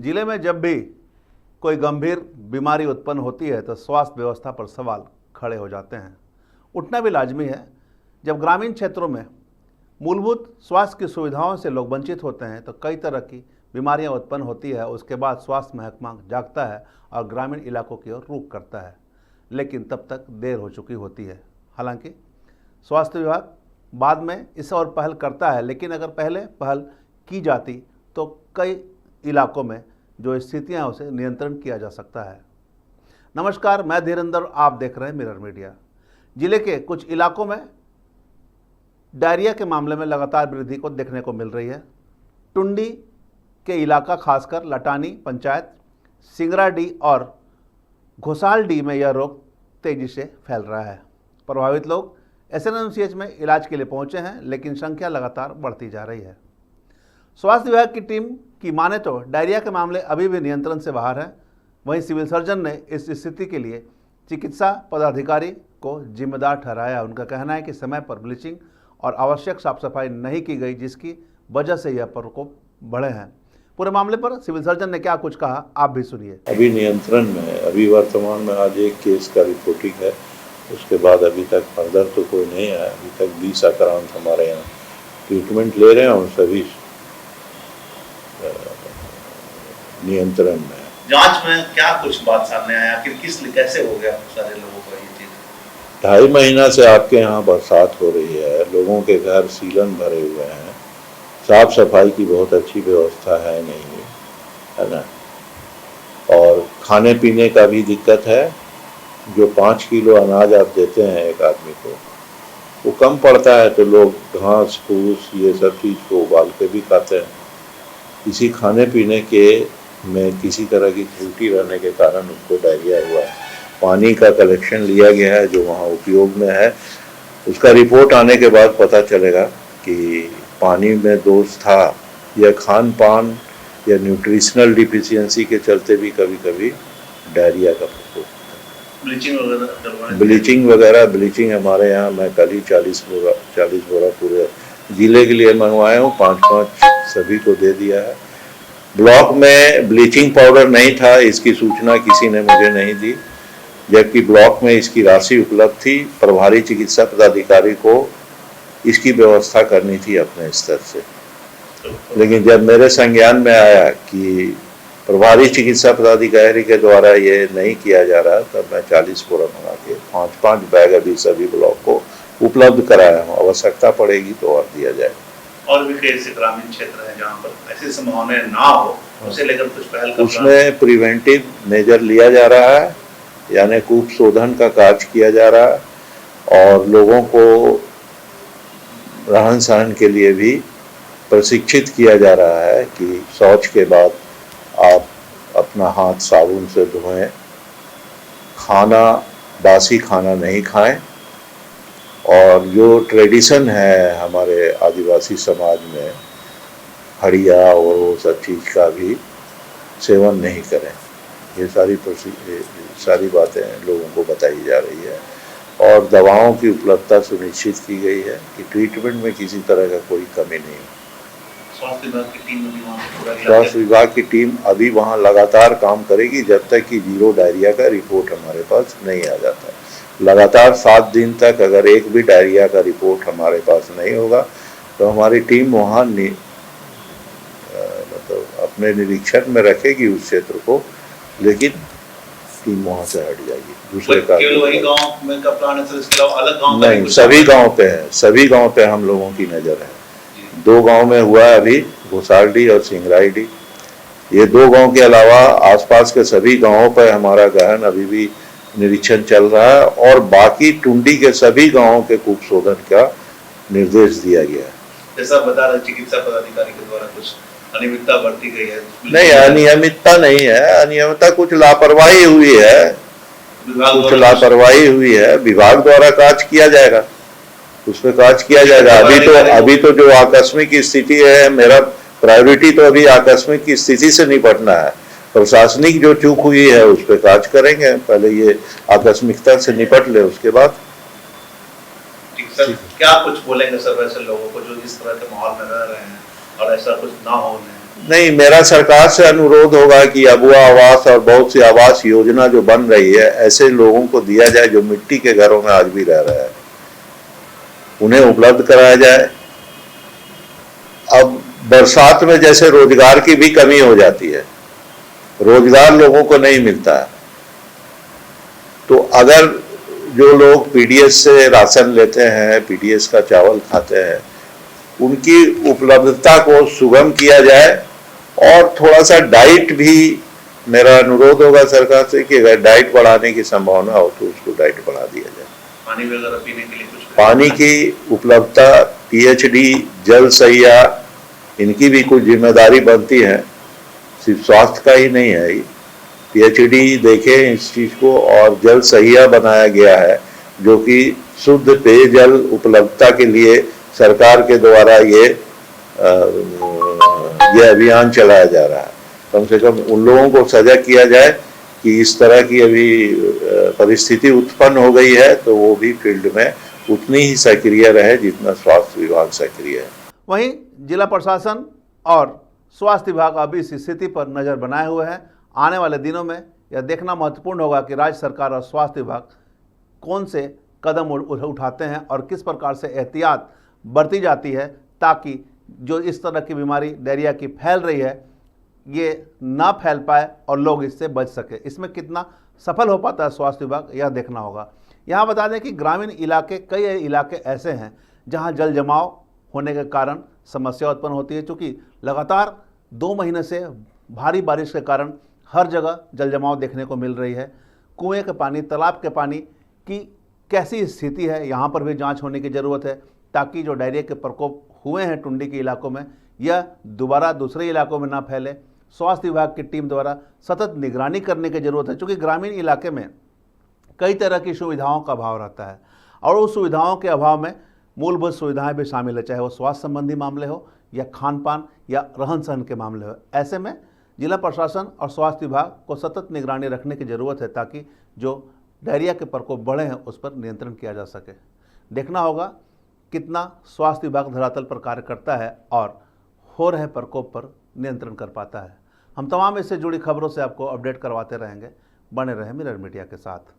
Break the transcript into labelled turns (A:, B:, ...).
A: जिले में जब भी कोई गंभीर बीमारी उत्पन्न होती है तो स्वास्थ्य व्यवस्था पर सवाल खड़े हो जाते हैं। उठना भी लाजमी है। जब ग्रामीण क्षेत्रों में मूलभूत स्वास्थ्य की सुविधाओं से लोग वंचित होते हैं तो कई तरह की बीमारियां उत्पन्न होती है। उसके बाद स्वास्थ्य महकमा जागता है और ग्रामीण इलाकों की ओर रुख करता है, लेकिन तब तक देर हो चुकी होती है। हालांकि स्वास्थ्य विभाग बाद में इस और पहल करता है, लेकिन अगर पहले पहल की जाती तो कई इलाकों में जो स्थितियां हैं उसे नियंत्रण किया जा सकता है। नमस्कार, मैं धीरेंद्र, आप देख रहे हैं मिरर मीडिया। जिले के कुछ इलाकों में डायरिया के मामले में लगातार वृद्धि को देखने को मिल रही है। टुंडी के इलाका, खासकर लटानी पंचायत, सिंगराडी और घोसालडी में यह रोग तेजी से फैल रहा है। प्रभावित लोग एसएनएमसीएच में इलाज के लिए पहुंचे हैं, लेकिन संख्या लगातार बढ़ती जा रही है। स्वास्थ्य विभाग की टीम की माने तो डायरिया के मामले अभी भी नियंत्रण से बाहर है। वहीं सिविल सर्जन ने इस स्थिति के लिए चिकित्सा पदाधिकारी को जिम्मेदार ठहराया। उनका कहना है कि समय पर ब्लीचिंग और आवश्यक साफ सफाई नहीं की गई, जिसकी वजह से यह प्रकोप बढ़े हैं। पूरे मामले पर सिविल सर्जन ने क्या कुछ कहा, आप भी सुनिए।
B: अभी नियंत्रण में है। अभी वर्तमान में आज एक केस का रिपोर्टिंग है, उसके बाद अभी तक फर्दर तो कोई नहीं आया। अभी तक 20 आक्रांत हमारे यहाँ ट्रीटमेंट ले रहे हैं और सभी नियंत्रण में है।
C: जांच में क्या कुछ बात सामने आया, कि कैसे हो गया सारे लोगों को ये चीज?
B: 2.5 महीना से आपके यहाँ बरसात हो रही है, लोगों के घर सीलन भरे हुए हैं, साफ सफाई की बहुत अच्छी व्यवस्था है नहीं, है ना। और खाने पीने का भी दिक्कत है। जो 5 किलो अनाज आप देते हैं एक आदमी को, वो कम पड़ता है, तो लोग घास फूस ये सब चीज़ को उबाल के भी खाते हैं। इसी खाने पीने के में किसी तरह की त्रुटि रहने के कारण उसको डायरिया हुआ है। पानी का कलेक्शन लिया गया है जो वहाँ उपयोग में है, उसका रिपोर्ट आने के बाद पता चलेगा कि पानी में दोष था या खान पान या न्यूट्रिशनल डिफिशियंसी के चलते भी कभी कभी डायरिया का प्रकोप। ब्लीचिंग हमारे यहाँ, मैं कल ही 40 बोरा पूरे जिले के लिए मंगवाया हूँ। 5-5 सभी को दे दिया है। ब्लॉक में ब्लीचिंग पाउडर नहीं था, इसकी सूचना किसी ने मुझे नहीं दी, जबकि ब्लॉक में इसकी राशि उपलब्ध थी। प्रभारी चिकित्सा पदाधिकारी को इसकी व्यवस्था करनी थी अपने स्तर से, लेकिन जब मेरे संज्ञान में आया कि प्रभारी चिकित्सा पदाधिकारी के द्वारा ये नहीं किया जा रहा, तब मैं 40 बोरा मंगा के 5-5 बैग अभी सभी ब्लॉक को उपलब्ध कराया हूँ। आवश्यकता पड़ेगी तो और दिया जाए।
C: और भी कई ऐसे ग्रामीण क्षेत्र हैं जहाँ पर ऐसी संभावनाएं ना हो, उसे लेकर कुछ पहल कर,
B: उसमें प्रिवेंटिव मेजर लिया जा रहा है, यानी कूप शोधन का कार्य किया जा रहा है और लोगों को रहन सहन के लिए भी प्रशिक्षित किया जा रहा है कि शौच के बाद आप अपना हाथ साबुन से धोएं, बासी खाना नहीं खाएं, और जो ट्रेडिशन है हमारे आदिवासी समाज में, हड़िया और वो सब चीज़ का भी सेवन नहीं करें। ये सारी बातें लोगों को बताई जा रही है और दवाओं की उपलब्धता सुनिश्चित की गई है कि ट्रीटमेंट में किसी तरह का कोई कमी नहीं है। स्वास्थ्य विभाग की टीम अभी वहाँ लगातार काम करेगी जब तक कि 0 डायरिया का रिपोर्ट हमारे पास नहीं आ जाता। लगातार 7 दिन तक अगर एक भी डायरिया का रिपोर्ट हमारे पास नहीं होगा तो हमारी टीम वहाँ मतलब अपने निरीक्षण में रखेगी उस क्षेत्र को, लेकिन टीम वहाँ से हट जाएगी। दूसरे का नहीं, सभी गाँव पे है, सभी गाँव पे हम लोगों की नज़र है। 2 गांव में हुआ है अभी, घोसालडी और सिंगराईडी। ये 2 गांव के अलावा आसपास के सभी गांवों पर हमारा गहन अभी भी निरीक्षण चल रहा है और बाकी टुंडी के सभी गांवों के कूप शोधन का निर्देश दिया गया है।
C: जैसा बता रहे चिकित्सा पदाधिकारी के द्वारा कुछ अनियमितता बरती गई है?
B: नहीं, अनियमितता नहीं है। अनियमितता कुछ लापरवाही हुई है, विभाग द्वारा कार्य किया जाएगा, उसमें कार्य किया जाएगा। अभी तो जो आकस्मिक स्थिति है, मेरा प्रायोरिटी तो अभी आकस्मिक की स्थिति से निपटना है। प्रशासनिक जो चूक हुई है उस पर कार्य करेंगे, पहले ये आकस्मिकता से निपट ले, उसके बाद।
C: क्या कुछ बोलेंगे सर वैसे लोगों को जो इस तरह के माहौल में रह रहे हैं और ऐसा कुछ ना हो?
B: नहीं, मेरा सरकार से अनुरोध होगा कि अबुआ आवास और बहुत सी आवास योजना जो बन रही है ऐसे लोगों को दिया जाए जो मिट्टी के घरों में आज भी रह रहे हैं, उन्हें उपलब्ध कराया जाए। अब बरसात में जैसे रोजगार की भी कमी हो जाती है, रोजगार लोगों को नहीं मिलता है, तो अगर जो लोग पीडीएस से राशन लेते हैं, पीडीएस का चावल खाते हैं, उनकी उपलब्धता को सुगम किया जाए। और थोड़ा सा डाइट भी मेरा अनुरोध होगा सरकार से कि अगर डाइट बढ़ाने की संभावना हो तो उसको डाइट बढ़ा दिया जाए।
C: पानी वगैरह पीने के लिए कुछ,
B: पानी की उपलब्धता, पीएचडी, जल सहिया, इनकी भी कुछ जिम्मेदारी बनती है, सिर्फ स्वास्थ्य का ही नहीं है। पीएचडी देखें इस चीज को, और जल सहिया बनाया गया है जो कि शुद्ध पेयजल उपलब्धता के लिए सरकार के द्वारा ये अभियान चलाया जा रहा है। कम से कम उन लोगों को सजग किया जाए कि इस तरह की अभी परिस्थिति उत्पन्न हो गई है तो वो भी फील्ड में उतनी ही सक्रिय रहे जितना स्वास्थ्य विभाग सक्रिय है।
A: वहीं जिला प्रशासन और स्वास्थ्य विभाग अभी इस स्थिति पर नज़र बनाए हुए हैं। आने वाले दिनों में यह देखना महत्वपूर्ण होगा कि राज्य सरकार और स्वास्थ्य विभाग कौन से कदम उठाते हैं और किस प्रकार से एहतियात बरती जाती है ताकि जो इस तरह की बीमारी डायरिया की फैल रही है ये ना फैल पाए और लोग इससे बच सके। इसमें कितना सफल हो पाता है स्वास्थ्य विभाग, यह देखना होगा। यहाँ बता दें कि ग्रामीण इलाके, कई इलाके ऐसे हैं जहाँ जल जमाव होने के कारण समस्या उत्पन्न होती है, क्योंकि लगातार 2 महीने से भारी बारिश के कारण हर जगह जल जमाव देखने को मिल रही है। कुएं के पानी, तालाब के पानी की कैसी स्थिति है, यहाँ पर भी जांच होने की ज़रूरत है ताकि जो डायरिया के प्रकोप हुए हैं टुंडी के इलाकों में यह दोबारा दूसरे इलाकों में ना फैले। स्वास्थ्य विभाग की टीम द्वारा सतत निगरानी करने की ज़रूरत है, क्योंकि ग्रामीण इलाके में कई तरह की सुविधाओं का अभाव रहता है और उस सुविधाओं के अभाव में मूलभूत सुविधाएं भी शामिल है, चाहे वो स्वास्थ्य संबंधी मामले हो या खान पान या रहन सहन के मामले हो। ऐसे में जिला प्रशासन और स्वास्थ्य विभाग को सतत निगरानी रखने की ज़रूरत है ताकि जो डायरिया के प्रकोप बढ़े हैं उस पर नियंत्रण किया जा सके। देखना होगा कितना स्वास्थ्य विभाग धरातल पर कार्य करता है और हो रहे प्रकोप पर नियंत्रण कर पाता है। हम तमाम इससे जुड़ी खबरों से आपको अपडेट करवाते रहेंगे। बने रहें मिरर मीडिया के साथ।